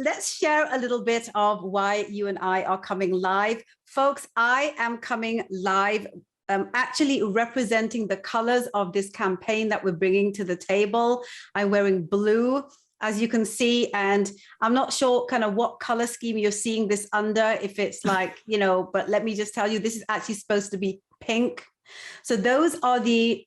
let's share a little bit of why you and I are coming live. Folks, I am coming live actually representing the colors of this campaign that we're bringing to the table. I'm wearing blue, as you can see, and I'm not sure kind of what color scheme you're seeing this under, if it's like, you know, but let me just tell you, this is actually supposed to be pink. So those are the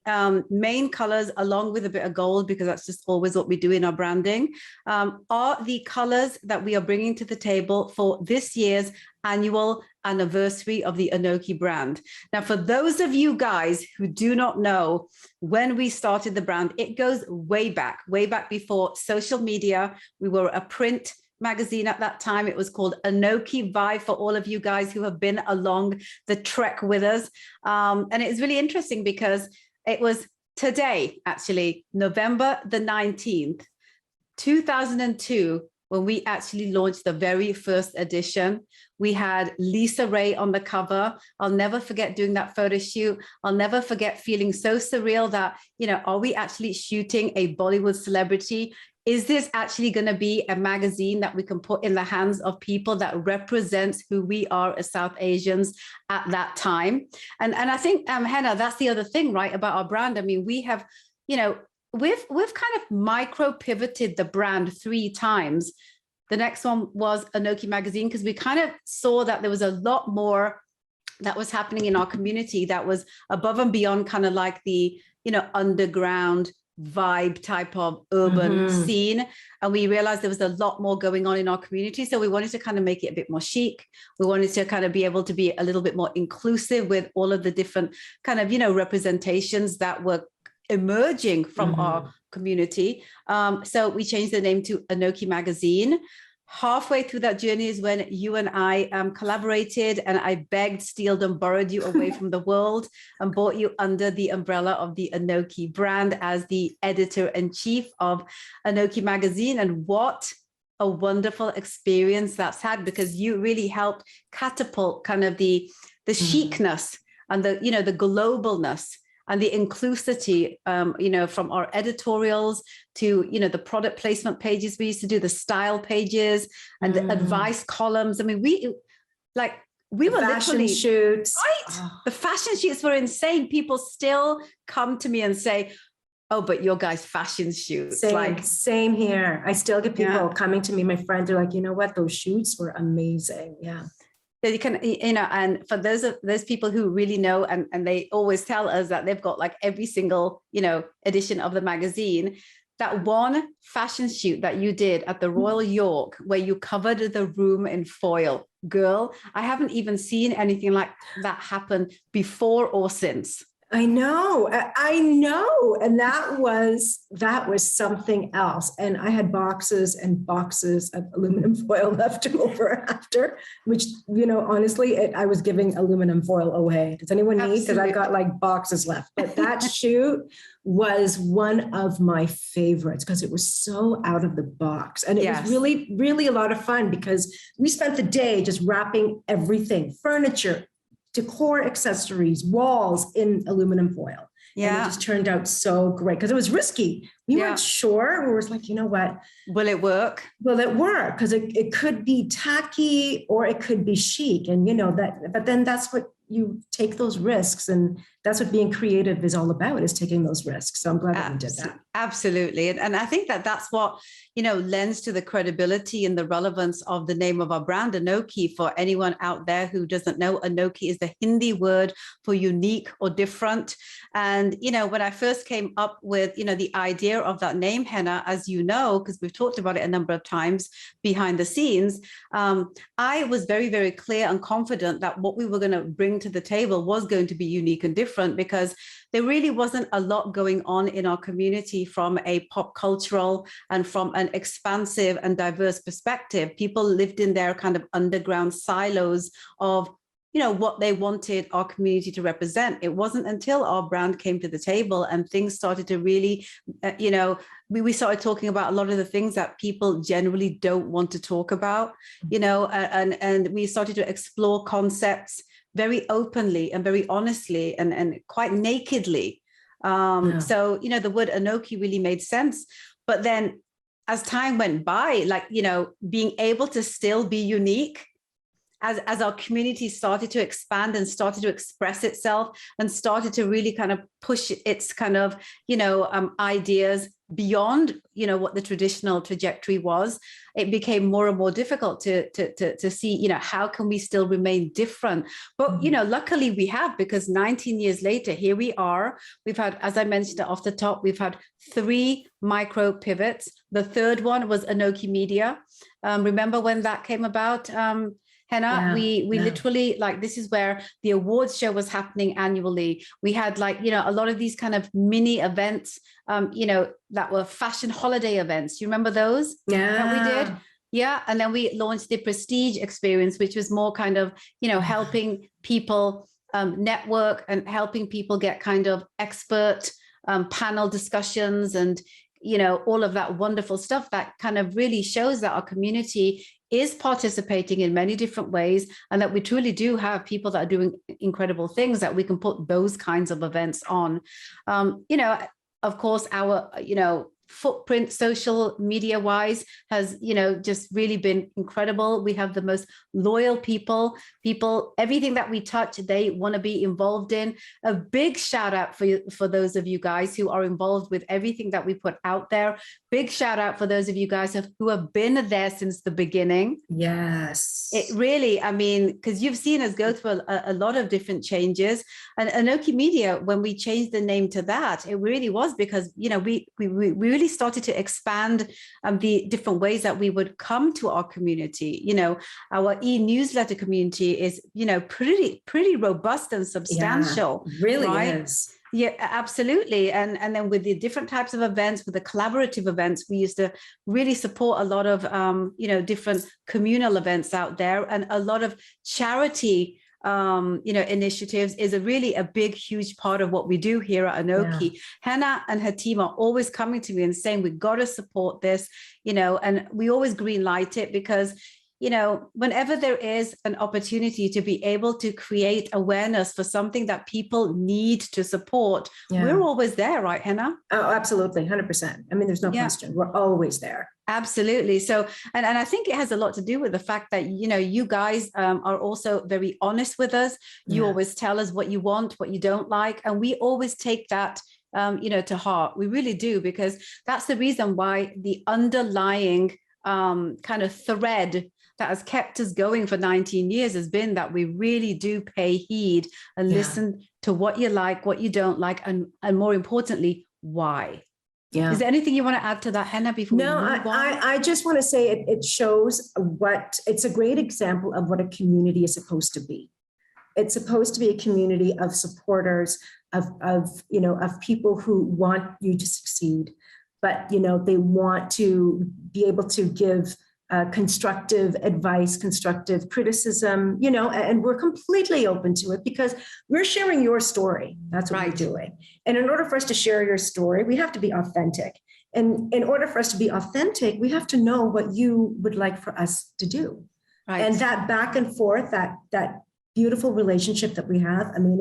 main colors, along with a bit of gold, because that's just always what we do in our branding, are the colors that we are bringing to the table for this year's annual anniversary of the ANOKHI brand. Now, for those of you guys who do not know when we started the brand, it goes way back before social media. We were a print magazine at that time. It was called ANOKHI Vibe, for all of you guys who have been along the trek with us. And it's really interesting because it was today, actually, November the 19th, 2002, when we actually launched the very first edition. We had Lisa Ray on the cover. I'll never forget doing that photo shoot. I'll never forget feeling so surreal that, you know, are we actually shooting a Bollywood celebrity? Is this actually going to be a magazine that we can put in the hands of people that represents who we are as South Asians at that time? And I think, Hina, that's the other thing, right, about our brand. I mean, we have, you know, we've kind of micro pivoted the brand 3 times. The next one was ANOKHI Magazine, because we kind of saw that there was a lot more that was happening in our community that was above and beyond kind of like the, you know, underground vibe type of urban scene. And we realized there was a lot more going on in our community. So we wanted to kind of make it a bit more chic. We wanted to kind of be able to be a little bit more inclusive with all of the different kind of, you know, representations that were emerging from our community. So we changed the name to ANOKHI Magazine. Halfway through that journey is when you and I collaborated, and I begged, stealed, and borrowed you away from the world and brought you under the umbrella of the ANOKHI brand as the editor-in-chief of ANOKHI Magazine. And what a wonderful experience that's had, because you really helped catapult kind of the chicness and the, you know, the globalness and the inclusivity, you know, from our editorials to, you know, the product placement pages we used to do, the style pages and the advice columns. I mean, we were literally shoots. Right. Oh. The fashion shoots were insane. People still come to me and say, oh, but your guys' fashion shoots. Same here. I still get people coming to me. My friends are like, you know what? Those shoots were amazing. Yeah. You can, you know, and for those people who really know, and they always tell us that they've got like every single, you know, edition of the magazine, that one fashion shoot that you did at the Royal York, where you covered the room in foil, girl, I haven't even seen anything like that happen before or since. I know. And that was something else. And I had boxes and boxes of aluminum foil left over after, which, you know, honestly, I was giving aluminum foil away. Does anyone need? Because I got like boxes left. But that shoot was one of my favorites because it was so out of the box. And it was really, really a lot of fun because we spent the day just wrapping everything, furniture, decor accessories, walls in aluminum foil. Yeah. And it just turned out so great because it was risky. We weren't sure. We were like, you know what? Will it work? Will it work? Because it could be tacky or it could be chic. And you know that, but then that's what you take those risks. And that's what being creative is all about, is taking those risks. So I'm glad that we did that. Absolutely. And I think that that's what, you know, lends to the credibility and the relevance of the name of our brand, ANOKHI. For anyone out there who doesn't know, ANOKHI is the Hindi word for unique or different. And, you know, when I first came up with, you know, the idea of that name, Hina, as you know, because we've talked about it a number of times behind the scenes, I was very, very clear and confident that what we were going to bring to the table was going to be unique and different, because there really wasn't a lot going on in our community from a pop cultural and from an expansive and diverse perspective. People lived in their kind of underground silos of, you know, what they wanted our community to represent. It wasn't until our brand came to the table and things started to really, you know, we started talking about a lot of the things that people generally don't want to talk about, you know, and we started to explore concepts very openly and very honestly and quite nakedly. So, you know, the word ANOKHI really made sense. But then as time went by, like, you know, being able to still be unique as our community started to expand and started to express itself and started to really kind of push its kind of, you know, ideas beyond, you know, what the traditional trajectory was, it became more and more difficult to see, you know, how can we still remain different? But, you know, luckily we have, because 19 years later, here we are. We've had, as I mentioned off the top, we've had 3 micro pivots. The third one was ANOKHI Media. Remember when that came about? Hina, we literally, like, this is where the awards show was happening annually. We had, like, you know, a lot of these kind of mini events, you know, that were fashion holiday events. You remember those that we did? Yeah. And then we launched the Prestige experience, which was more kind of, you know, helping people network and helping people get kind of expert panel discussions and, you know, all of that wonderful stuff that kind of really shows that our community is participating in many different ways, and that we truly do have people that are doing incredible things, that we can put those kinds of events on. You know, of course, our, you know, footprint social media wise has, you know, just really been incredible. We have the most loyal people, everything that we touch, they want to be involved in. A big shout out for those of you guys who are involved with everything that we put out there. Big shout out for those of you guys who have been there since the beginning. Yes. It really, I mean, because you've seen us go through a lot of different changes. And ANOKHI Media, when we changed the name to that, it really was because, you know, we really started to expand the different ways that we would come to our community. You know, our e-newsletter community is, you know, pretty robust and substantial. Yeah, really right? is. Yeah, absolutely. And then with the different types of events, with the collaborative events, we used to really support a lot of, you know, different communal events out there, and a lot of charity, you know, initiatives is a big, huge part of what we do here at ANOKHI. Yeah. Hina and her team are always coming to me and saying, we've got to support this, you know, and we always green light it, because, you know, whenever there is an opportunity to be able to create awareness for something that people need to support, we're always there, right, Hina? Oh, absolutely, 100%. I mean, there's no question. We're always there. Absolutely. So, and I think it has a lot to do with the fact that, you know, you guys are also very honest with us. You always tell us what you want, what you don't like, and we always take that you know, to heart. We really do, because that's the reason why the underlying kind of thread that has kept us going for 19 years has been that we really do pay heed and listen to what you like, what you don't like, and more importantly, why. Yeah. Is there anything you want to add to that, Hina, before we move on? I just want to say it shows it's a great example of what a community is supposed to be. It's supposed to be a community of supporters, of you know, of people who want you to succeed, but, you know, they want to be able to give constructive advice, constructive criticism, you know, and we're completely open to it because we're sharing your story. That's what we're doing. And in order for us to share your story, we have to be authentic. And in order for us to be authentic, we have to know what you would like for us to do. And that back and forth, that beautiful relationship that we have, I mean,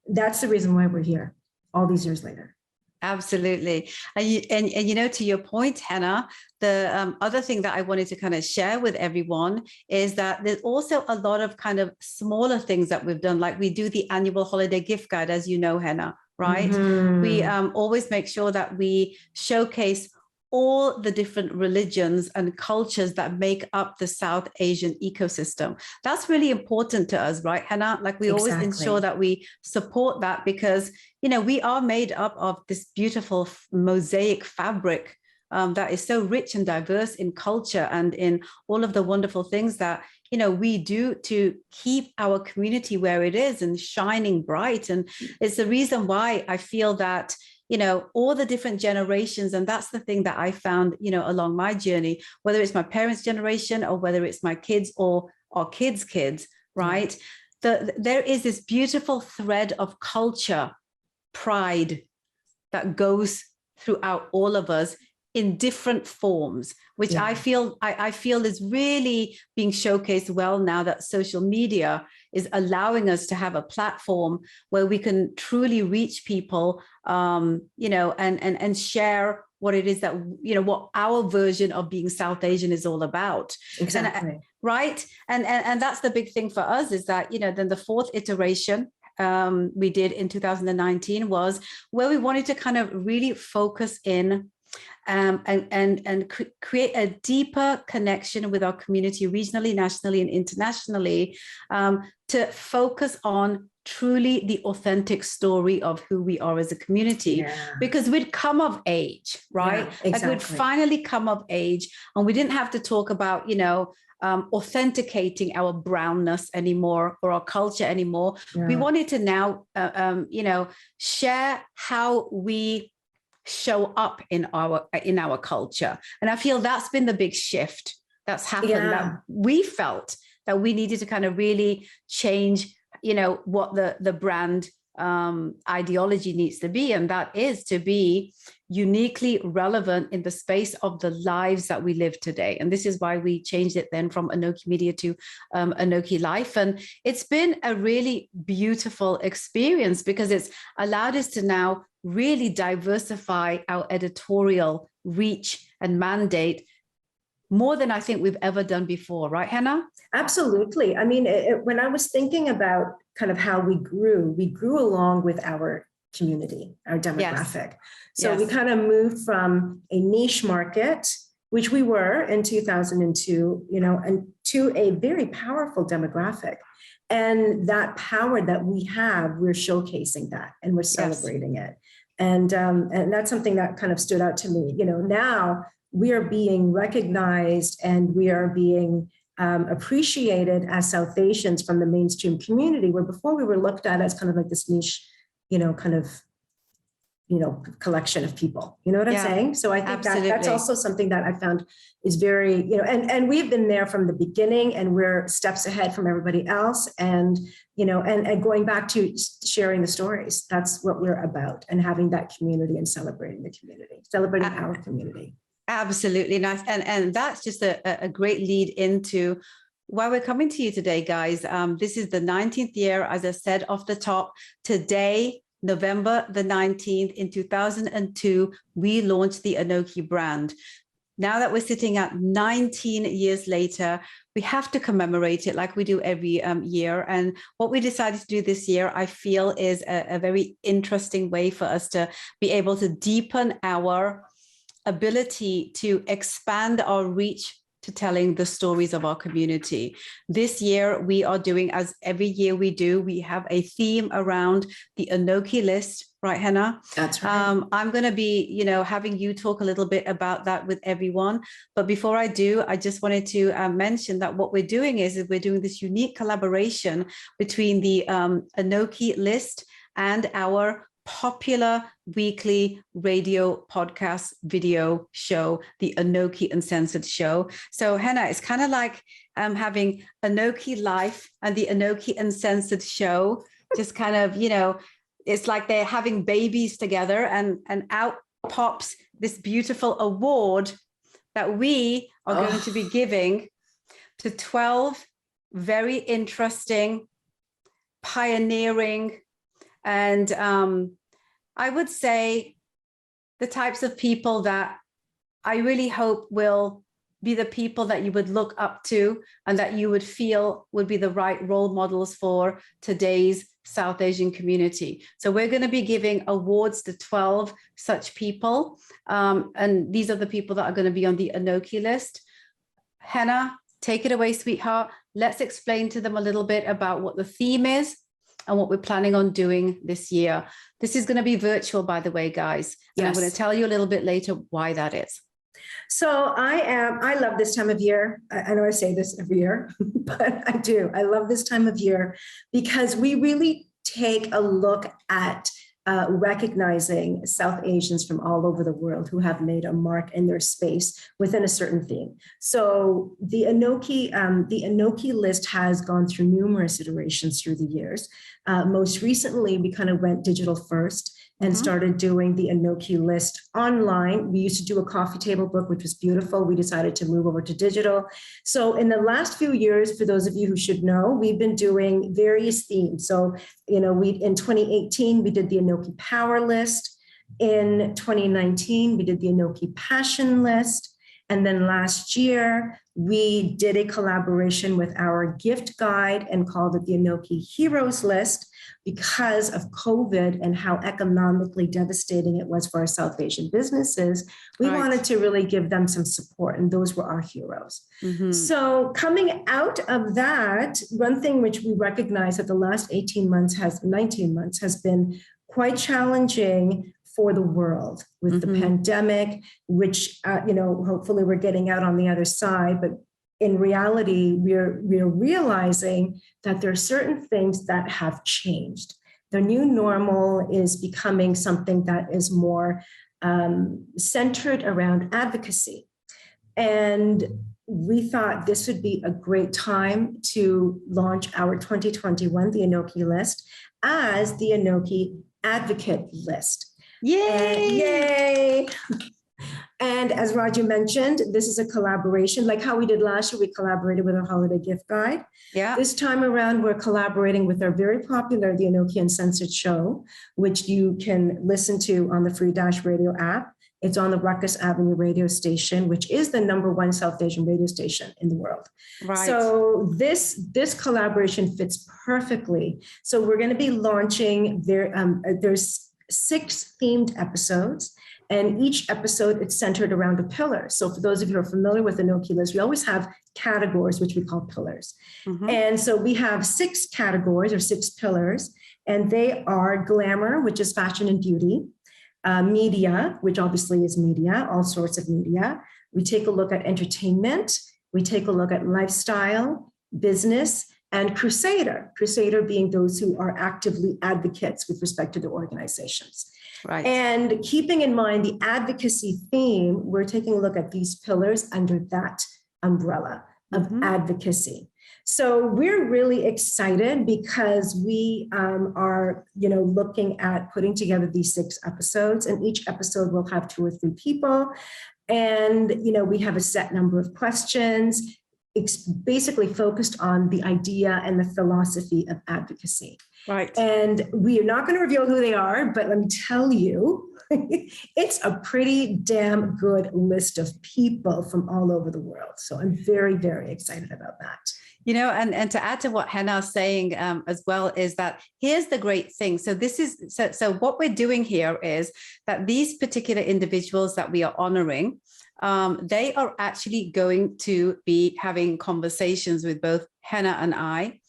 that's the reason why we're here all these years later. Absolutely. And you know, to your point, Hina, the other thing that I wanted to kind of share with everyone is that there's also a lot of kind of smaller things that we've done, like we do the annual holiday gift guide, as you know, Hina, right? Mm-hmm. We always make sure that we showcase all the different religions and cultures that make up the South Asian ecosystem. That's really important to us, right, Hina? Like we always ensure that we support that because, you know, we are made up of this beautiful mosaic fabric that is so rich and diverse in culture and in all of the wonderful things that, you know, we do to keep our community where it is and shining bright. And it's the reason why I feel that, you know, all the different generations. And that's the thing that I found, you know, along my journey, whether it's my parents' generation or whether it's my kids or our kids' kids, right? There is this beautiful thread of culture, pride that goes throughout all of us in different forms, which I feel is really being showcased well now that social media is allowing us to have a platform where we can truly reach people, you know, and share what it is that, what our version of being South Asian is all about. Exactly. Right. And that's the big thing for us, is that, then the fourth iteration we did in 2019 was where we wanted to kind of really focus in and create a deeper connection with our community regionally, nationally, and internationally, to focus on truly the authentic story of who we are as a community, because we'd come of age, right? Exactly. Like we'd finally come of age, and we didn't have to talk about, authenticating our brownness anymore, or our culture anymore. We wanted to now, share how we show up in our culture. And I feel that's been the big shift that's happened, that we felt that we needed to kind of really change, what the brand ideology needs to be. And that is to be uniquely relevant in the space of the lives that we live today. And this is why we changed it then from ANOKHI Media to ANOKHI Life. And it's been a really beautiful experience, because it's allowed us to now really diversify our editorial reach and mandate more than I think we've ever done before. Right, Hina? Absolutely. I mean, when I was thinking about kind of how we grew along with our community, our demographic. So we kind of moved from a niche market, which we were in 2002, and to a very powerful demographic. And that power that we have, we're showcasing that, and we're celebrating it. And that's something that kind of stood out to me. Now we are being recognized, and we are being appreciated as South Asians from the mainstream community, where before we were looked at as kind of like this niche, collection of people. You know what I'm saying? So I think that's also something that I found is very, and we've been there from the beginning, and we're steps ahead from everybody else. And, and going back to sharing the stories, that's what we're about, and having that community and celebrating the community, celebrating our community. Absolutely nice. And that's just a great lead into why we're coming to you today, guys. This is the 19th year, as I said off the top. Today, November the 19th in 2002, we launched the ANOKHI brand. Now that we're sitting at 19 years later, we have to commemorate it like we do every year. And what we decided to do this year, I feel, is a very interesting way for us to be able to deepen our ability to expand our reach to telling the stories of our community. This year, we are doing, as every year we do, we have a theme around the ANOKHI list, right, Hina? That's right. I'm going to be, having you talk a little bit about that with everyone. But before I do, I just wanted to mention that what we're doing is we're doing this unique collaboration between the ANOKHI list and our popular weekly radio podcast video show, the ANOKHI Uncensored Show. So Hina, it's kind of like having ANOKHI Life and the ANOKHI Uncensored Show, just kind of, it's like they're having babies together, and out pops this beautiful award that we are going to be giving to 12 very interesting, pioneering, and I would say the types of people that I really hope will be the people that you would look up to, and that you would feel would be the right role models for today's South Asian community. So we're going to be giving awards to 12 such people. And these are the people that are going to be on the ANOKHI list. Hina, take it away, sweetheart. Let's explain to them a little bit about what the theme is and what we're planning on doing this year. This is going to be virtual, by the way, guys. And I'm going to tell you a little bit later why that is. So I love this time of year. I know I say this every year, but I do. I love this time of year because we really take a look at recognizing South Asians from all over the world who have made a mark in their space within a certain theme. So the ANOKHI list has gone through numerous iterations through the years. Most recently, we kind of went digital first and started doing the ANOKHI list online. We used to do a coffee table book, which was beautiful. We decided to move over to digital. So in the last few years, for those of you who should know, we've been doing various themes. So, in 2018, we did the ANOKHI Power List. In 2019, we did the ANOKHI Passion List. And then last year, we did a collaboration with our gift guide and called it the ANOKHI Heroes List because of COVID and how economically devastating it was for our South Asian businesses. We wanted to really give them some support, and those were our heroes. So coming out of that, one thing which we recognize that the last 19 months has been quite challenging for the world with the pandemic, which, hopefully we're getting out on the other side. But in reality, we're realizing that there are certain things that have changed. The new normal is becoming something that is more centered around advocacy. And we thought this would be a great time to launch our 2021, the ANOKHI list, as the ANOKHI Advocate List. Yay! And as Raju mentioned, this is a collaboration, like how we did last year. We collaborated with our holiday gift guide. Yeah. This time around, we're collaborating with our very popular, the ANOKHI Uncensored show, which you can listen to on the free Dash Radio app. It's on the Ruckus Avenue radio station, which is the #1 South Asian radio station in the world. Right. So this collaboration fits perfectly. So we're going to be launching there's 6 themed episodes, and each episode it's centered around a pillar. So for those of you who are familiar with the ANOKHI list, we always have categories, which we call pillars. And so we have 6 categories or 6 pillars, and they are glamour, which is fashion and beauty, media, which obviously is media, all sorts of media. We take a look at entertainment. We take a look at lifestyle, business, and crusader being those who are actively advocates with respect to their organizations. Right. And keeping in mind the advocacy theme, we're taking a look at these pillars under that umbrella of advocacy. So we're really excited because we are, looking at putting together these 6 episodes, and each episode will have 2 or 3 people. And, we have a set number of questions. It's basically focused on the idea and the philosophy of advocacy. Right. And we are not going to reveal who they are, but let me tell you, it's a pretty damn good list of people from all over the world. So I'm very, very excited about that. And to add to what Hina's saying as well, is that here's the great thing. So so what we're doing here is that these particular individuals that we are honoring, they are actually going to be having conversations with both Hina and I.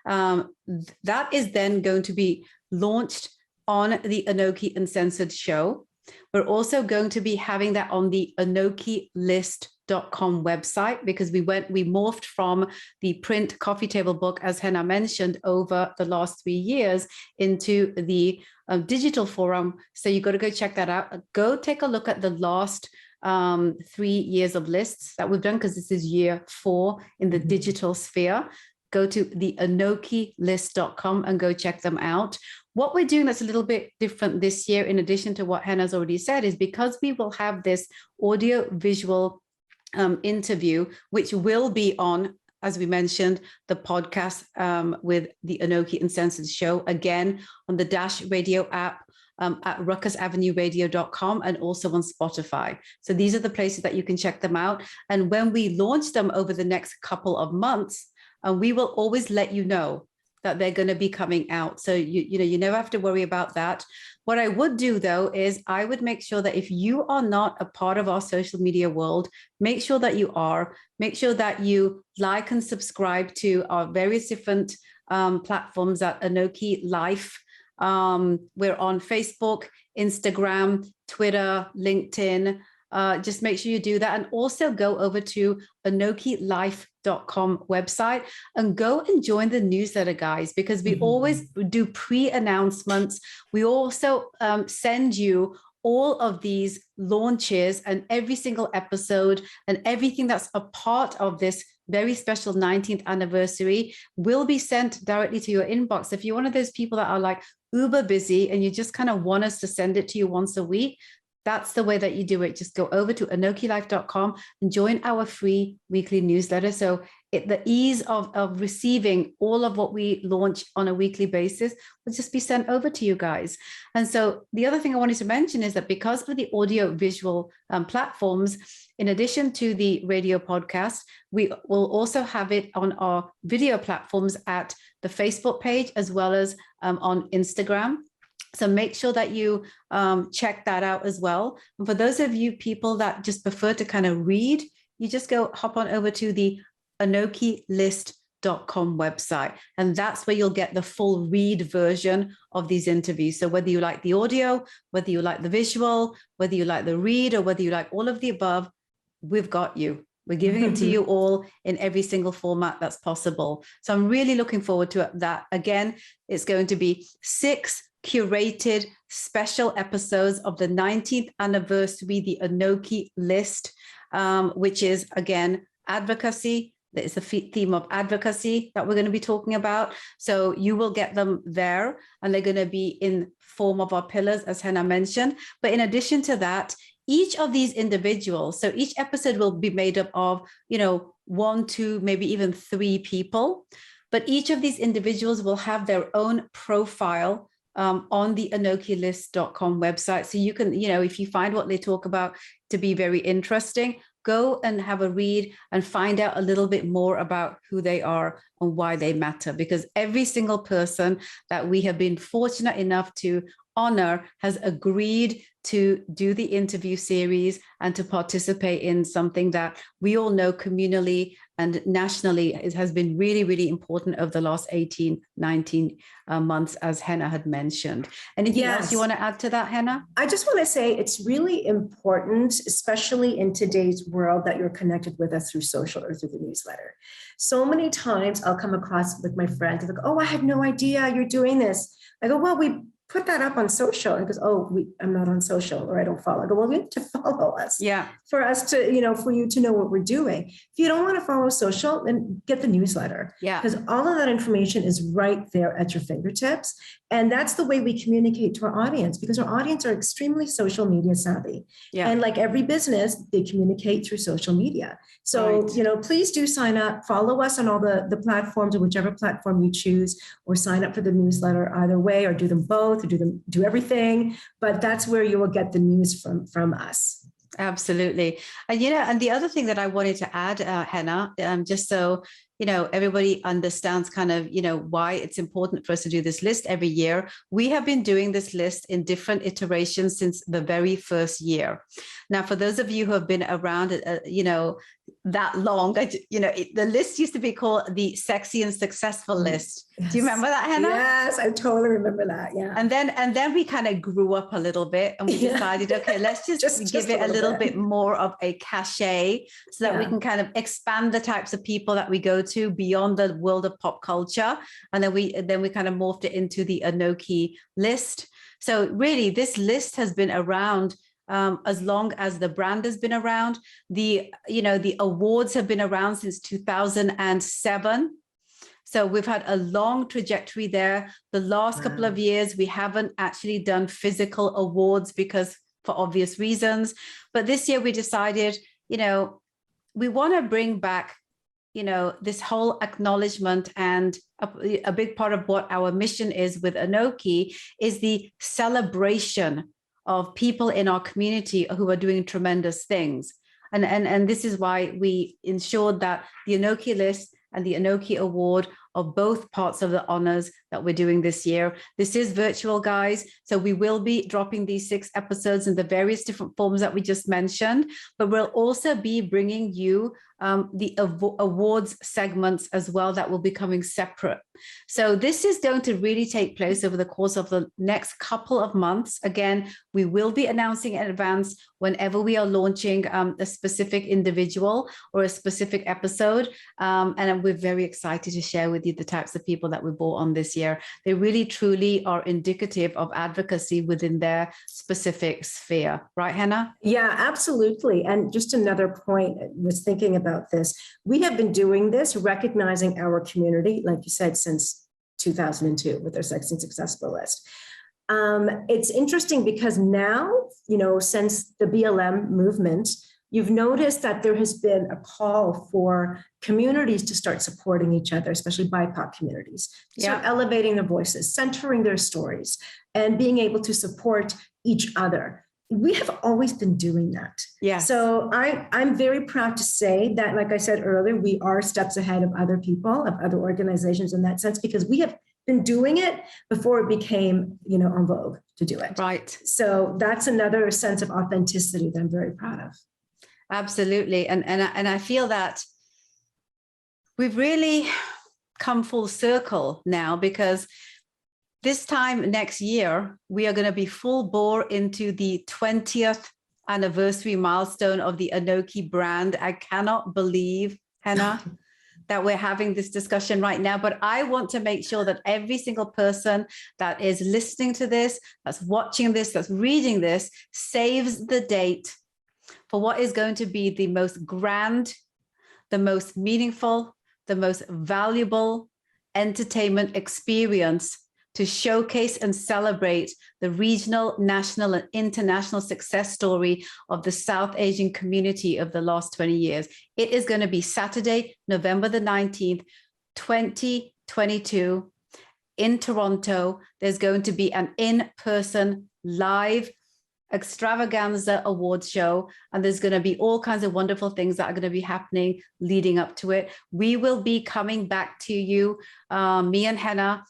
That is then going to be launched on the ANOKHI Uncensored show. We're also going to be having that on the ANOKHIList.com website, because we morphed from the print coffee table book, as Hina mentioned, over the last 3 years into the digital forum. So you got to go check that out. Go take a look at the last 3 years of lists that we've done, because this is year 4 in the digital sphere. Go to the ANOKHIList.com and go check them out. What we're doing that's a little bit different this year, in addition to what Hina's already said, is because we will have this audio visual interview, which will be on, as we mentioned, the podcast with the ANOKHI Uncensored show, again on the Dash Radio app, at ruckusavenueradio.com, and also on Spotify. So these are the places that you can check them out. And when we launch them over the next couple of months, we will always let you know that they're going to be coming out. So you never have to worry about that. What I would do, though, is I would make sure that if you are not a part of our social media world, make sure that you are. Make sure that you like and subscribe to our various different platforms at ANOKHI Life. We're on Facebook, Instagram, Twitter, LinkedIn. Just make sure you do that. And also go over to ANOKHILife.com website and go and join the newsletter, guys, because we always do pre-announcements. We also send you all of these launches and every single episode and everything that's a part of this very special 19th anniversary will be sent directly to your inbox. If you're one of those people that are like uber busy and you just kind of want us to send it to you once a week, That's the way that you do it. Just go over to anokhilife.com and join our free weekly newsletter. So the ease of receiving all of what we launch on a weekly basis will just be sent over to you guys. And so the other thing I wanted to mention is that because of the audio visual platforms, in addition to the radio podcast, we will also have it on our video platforms at the Facebook page as well as on Instagram. So make sure that you check that out as well. And for those of you people that just prefer to kind of read, you just hop on over to the ANOKHIList.com website. And that's where you'll get the full read version of these interviews. So whether you like the audio, whether you like the visual, whether you like the read, or whether you like all of the above, we've got you. We're giving it to you all in every single format that's possible. So I'm really looking forward to that. Again, it's going to be 6 curated special episodes of the 19th anniversary, the ANOKHI List, which is, again, advocacy. It's a theme of advocacy that we're going to be talking about. So you will get them there, and they're going to be in form of our pillars, as Hina mentioned. But in addition to that, each of these individuals, so each episode will be made up of, 1, 2, maybe even 3 people. But each of these individuals will have their own profile on the ANOKHIList.com website. So you can, if you find what they talk about to be very interesting, go and have a read and find out a little bit more about who they are and why they matter. Because every single person that we have been fortunate enough to honor has agreed to do the interview series and to participate in something that we all know communally and nationally it has been really, really important over the last 18, 19 months, as Hina had mentioned. Anything else you want to add to that, Hina? I just want to say it's really important, especially in today's world, that you're connected with us through social or through the newsletter. So many times I'll come across with my friends, they're like, oh, I had no idea you're doing this. I go, well, we put that up on social. And goes, oh, I'm not on social, or I don't follow. I go, well, you have to follow us. Yeah. For us to, for you to know what we're doing. If you don't want to follow social, then get the newsletter. Yeah. Because all of that information is right there at your fingertips. And that's the way we communicate to our audience, because our audience are extremely social media savvy. Yeah. And like every business, they communicate through social media. So, right. Please do sign up, follow us on all the platforms, or whichever platform you choose, or sign up for the newsletter either way, or do them both, or do everything. But that's where you will get the news from us. Absolutely. And, and the other thing that I wanted to add, Hina, just so, everybody understands kind of, why it's important for us to do this list every year. We have been doing this list in different iterations since the very first year. Now, for those of you who have been around, that long, the list used to be called the Sexy and Successful List. Yes. Do you remember that, Hina? Yes, I totally remember that. Yeah. And then we kind of grew up a little bit, and we decided, okay, let's just give it a little bit more of a cachet, so that we can kind of expand the types of people that we go to beyond the world of pop culture. And then we kind of morphed it into the ANOKHI List. So really, this list has been around as long as the brand has been around. The awards have been around since 2007. So we've had a long trajectory there. The last couple of years, we haven't actually done physical awards because for obvious reasons. But this year we decided, we want to bring back, this whole acknowledgement, and a big part of what our mission is with ANOKHI is the celebration of people in our community who are doing tremendous things. And this is why we ensured that the ANOKHI List and the ANOKHI Award are both parts of the honors that we're doing this year. This is virtual, guys. So we will be dropping these 6 episodes in the various different forms that we just mentioned, but we'll also be bringing you the awards segments as well that will be coming separate. So this is going to really take place over the course of the next couple of months. Again, we will be announcing in advance whenever we are launching a specific individual or a specific episode. And we're very excited to share with you the types of people that we brought on this year. They really, truly are indicative of advocacy within their specific sphere. Right, Hina? Yeah, absolutely. And just another point, I was thinking about this. We have been doing this, recognizing our community, like you said, since 2002 with our Sexy and Successful List. It's interesting because now, since the BLM movement, you've noticed that there has been a call for communities to start supporting each other, especially BIPOC communities, start elevating their voices, centering their stories, and being able to support each other. We have always been doing that. Yeah. So I'm very proud to say that, like I said earlier, we are steps ahead of other people, of other organizations in that sense, because we have been doing it before it became, en vogue to do it. Right. So that's another sense of authenticity that I'm very proud of. Absolutely. And I feel that we've really come full circle now, because this time next year, we are going to be full bore into the 20th anniversary milestone of the ANOKHI brand. I cannot believe, Hina, that we're having this discussion right now, but I want to make sure that every single person that is listening to this, that's watching this, that's reading this, saves the date for what is going to be the most grand, the most meaningful, the most valuable entertainment experience to showcase and celebrate the regional, national, and international success story of the South Asian community of the last 20 years. It is going to be Saturday, November the 19th, 2022 in Toronto. There's going to be an in-person live extravaganza awards show, and there's going to be all kinds of wonderful things that are going to be happening leading up to it. We will be coming back to you, me and Hina,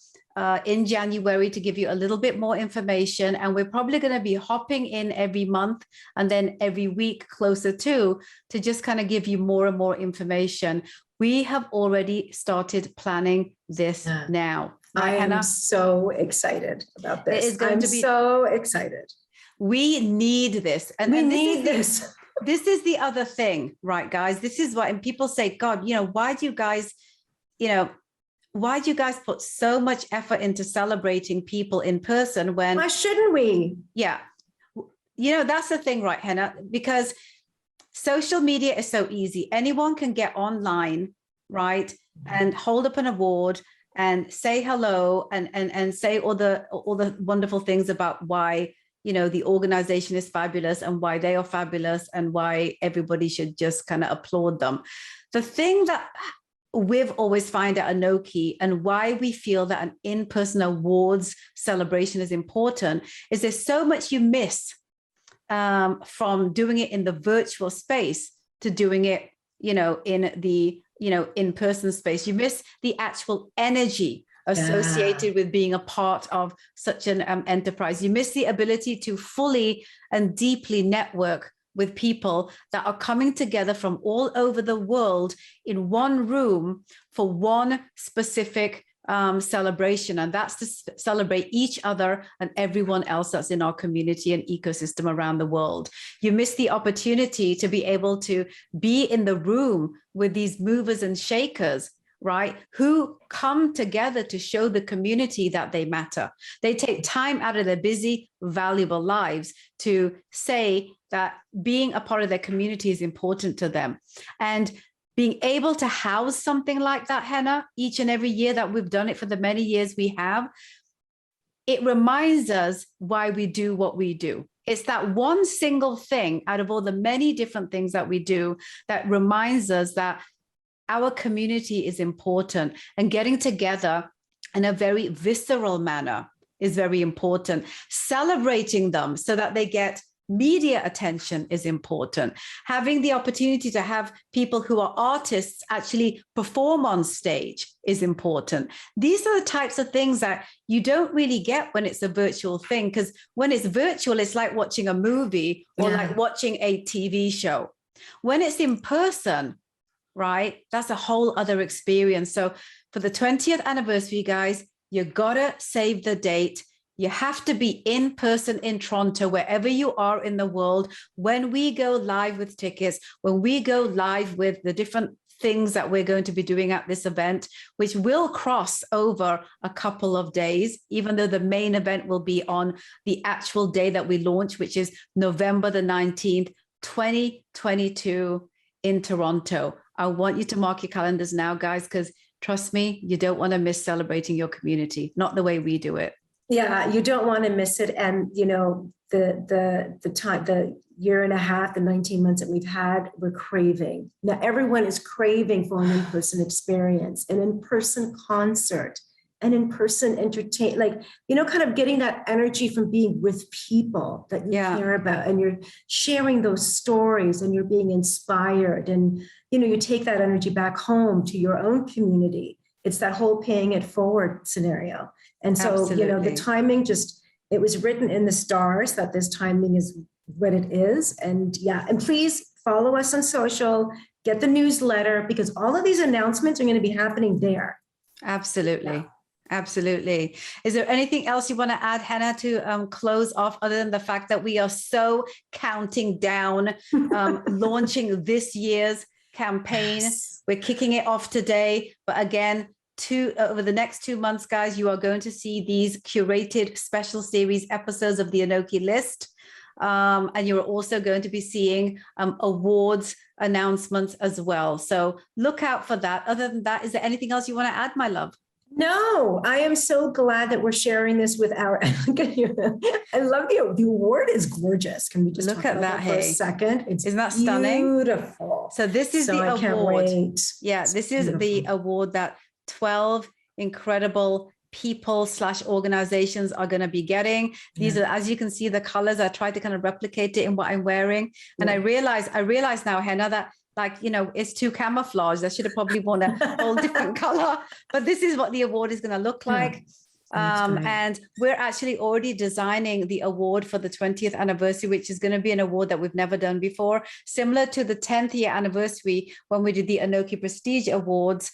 in January to give you a little bit more information, and we're probably going to be hopping in every month and then every week closer to just kind of give you more and more information. We have already started planning this now. I am so excited about this. It is going to be so excited. We need this. And we and need this. This is the other thing, right, guys? This is why, and people say, God, why do you guys, why do you guys put so much effort into celebrating people in person when... Why shouldn't we? Yeah. That's the thing, right, Hina? Because social media is so easy. Anyone can get online, right, and hold up an award and say hello and say all the wonderful things about why, the organization is fabulous and why they are fabulous and why everybody should just kind of applaud them. The thing that we've always find at ANOKHI, and why we feel that an in-person awards celebration is important, is there's so much you miss from doing it in the virtual space to doing it, in the, in-person space. You miss the actual energy associated with being a part of such an enterprise. You miss the ability to fully and deeply network with people that are coming together from all over the world in one room for one specific celebration, and that's to celebrate each other and everyone else that's in our community and ecosystem around the world. You miss the opportunity to be able to be in the room with these movers and shakers, right, who come together to show the community that they matter. They take time out of their busy, valuable lives to say that being a part of their community is important to them. And being able to house something like that, Hina, each and every year that we've done it for the many years we have, it reminds us why we do what we do. It's that one single thing out of all the many different things that we do that reminds us that our community is important, and getting together in a very visceral manner is very important. Celebrating them so that they get media attention is important. Having the opportunity to have people who are artists actually perform on stage is important. These are the types of things that you don't really get when it's a virtual thing, because when it's virtual, it's like watching a movie or like watching a TV show. When it's in person, right, that's a whole other experience. So for the 20th anniversary, guys, you gotta save the date. You have to be in person in Toronto, wherever you are in the world. When we go live with tickets, when we go live with the different things that we're going to be doing at this event, which will cross over a couple of days, even though the main event will be on the actual day that we launch, which is November the 19th, 2022 in Toronto. I want you to mark your calendars now, guys, because trust me, you don't want to miss celebrating your community, not the way we do it. Yeah, you don't want to miss it. And, you know, the year and a half, the 19 months that we've had, we're craving. Now, everyone is craving for an in-person experience, an in-person concert, an in-person entertain, like, you know, kind of getting that energy from being with people that you care about, and you're sharing those stories and you're being inspired. And, you know, you take that energy back home to your own community. It's that whole paying it forward scenario. And so, Absolutely. you know, the timing just, it was written in the stars that this timing is what it is. And yeah, and please follow us on social, get the newsletter, because all of these announcements are going to be happening there. Absolutely. Yeah. Absolutely. Is there anything else you want to add, Hina, to close off, other than the fact that we are so counting down, launching this year's campaign? Yes. We're kicking it off today. But again, over the next 2 months, guys, you are going to see these curated special series episodes of the ANOKHI List. And you're also going to be seeing awards announcements as well. So look out for that. Other than that, is there anything else you want to add, my love? No, I am so glad that we're sharing this with our, I love the award is gorgeous. Can we just look at that for a second? Isn't that stunning? Beautiful. So this is the award. Can't wait. Yeah, this is the award that 12 incredible people / organizations are going to be getting. These are, as you can see, the colors. I tried to kind of replicate it in what I'm wearing. And I realize now, Hina, that, like, you know, it's too camouflage. I should have probably worn a whole different color, but this is what the award is going to look like. And we're actually already designing the award for the 20th anniversary, which is going to be an award that we've never done before, similar to the 10th year anniversary when we did the ANOKHI Prestige Awards.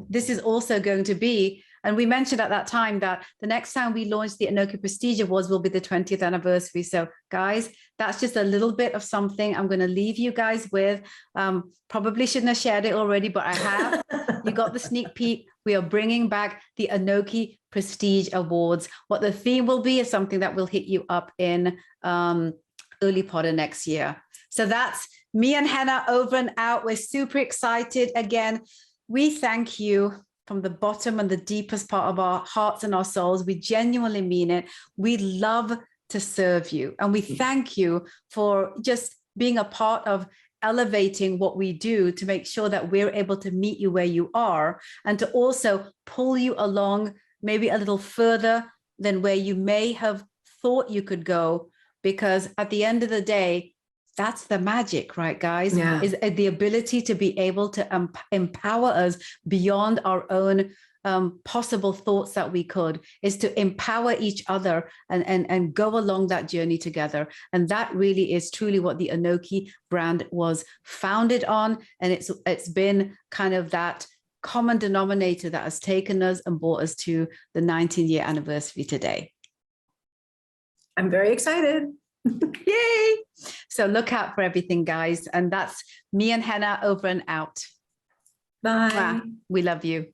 This is also going to be, and we mentioned at that time that the next time we launch the ANOKHI Prestige Awards will be the 20th anniversary. So guys, that's just a little bit of something I'm going to leave you guys with. Probably shouldn't have shared it already, but I have. You got the sneak peek. We are bringing back the ANOKHI Prestige Awards. What the theme will be is something that will hit you up in early part of next year. So that's me and Hina over and out. We're super excited. Again, we thank you from the bottom and the deepest part of our hearts and our souls. We genuinely mean it. We love to serve you. And we thank you for just being a part of elevating what we do to make sure that we're able to meet you where you are, and to also pull you along maybe a little further than where you may have thought you could go. Because at the end of the day, that's the magic, right, guys? Is the ability to be able to empower us beyond our own possible thoughts that we could, is to empower each other and go along that journey together. And that really is truly what the ANOKHI brand was founded on. And it's been kind of that common denominator that has taken us and brought us to the 19-year anniversary today. I'm very excited. Yay! So look out for everything, guys. And that's me and Hina over and out. Bye. We love you.